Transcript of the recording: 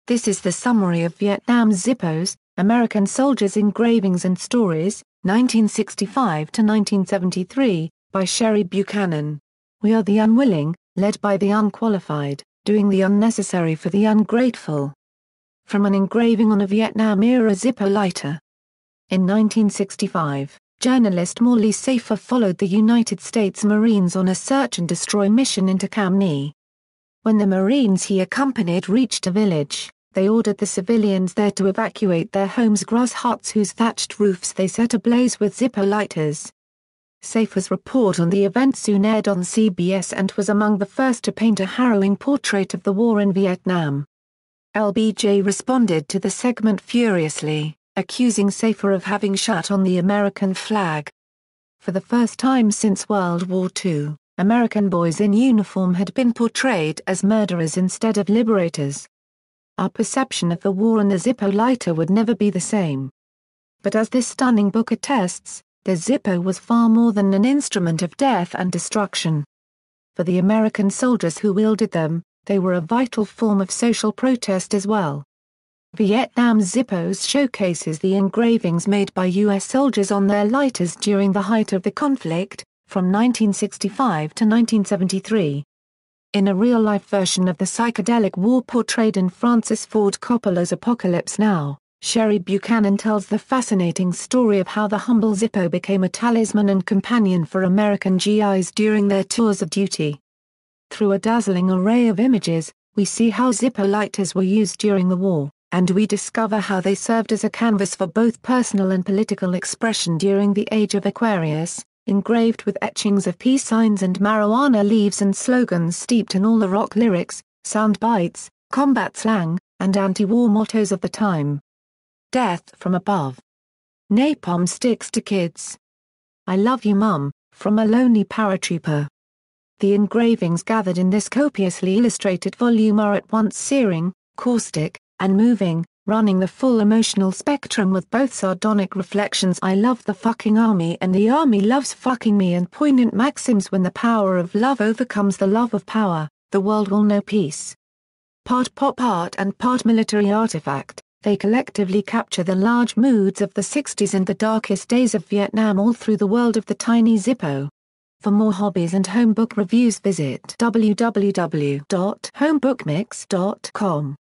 This is the summary of Vietnam's Zippos, American Soldiers' Engravings and Stories, 1965 to 1973, by Sherr Buchanan. We are the unwilling, led by the unqualified, doing the unnecessary for the ungrateful. From an engraving on a Vietnam-era Zippo lighter. In 1965, journalist Morley Safer followed the United States Marines on a search-and-destroy mission into Cam Ni. When the Marines he accompanied reached a village, they ordered the civilians there to evacuate their homes' grass huts whose thatched roofs they set ablaze with Zippo lighters. Safer's report on the event soon aired on CBS and was among the first to paint a harrowing portrait of the war in Vietnam. LBJ responded to the segment furiously, accusing Safer of having shut on the American flag. For the first time since World War II, American boys in uniform had been portrayed as murderers instead of liberators. Our perception of the war and the Zippo lighter would never be the same. But as this stunning book attests, the Zippo was far more than an instrument of death and destruction. For the American soldiers who wielded them, they were a vital form of social protest as well. Vietnam's Zippos showcases the engravings made by U.S. soldiers on their lighters during the height of the conflict, from 1965 to 1973. In a real-life version of the psychedelic war portrayed in Francis Ford Coppola's Apocalypse Now, Sherr Buchanan tells the fascinating story of how the humble Zippo became a talisman and companion for American GIs during their tours of duty. Through a dazzling array of images, we see how Zippo lighters were used during the war, and we discover how they served as a canvas for both personal and political expression during the Age of Aquarius, engraved with etchings of peace signs and marijuana leaves and slogans steeped in all the rock lyrics, sound bites, combat slang, and anti-war mottos of the time. Death from Above. Napalm Sticks to Kids. I Love You Mum, from a Lonely Paratrooper. The engravings gathered in this copiously illustrated volume are at once searing, caustic, and moving, running the full emotional spectrum with both sardonic reflections I love the fucking army and the army loves fucking me and poignant maxims when the power of love overcomes the love of power, the world will know peace. Part pop art and part military artifact, they collectively capture the large moods of the 60s and the darkest days of Vietnam all through the world of the tiny Zippo. For more hobbies and home book reviews visit www.homebookmix.com.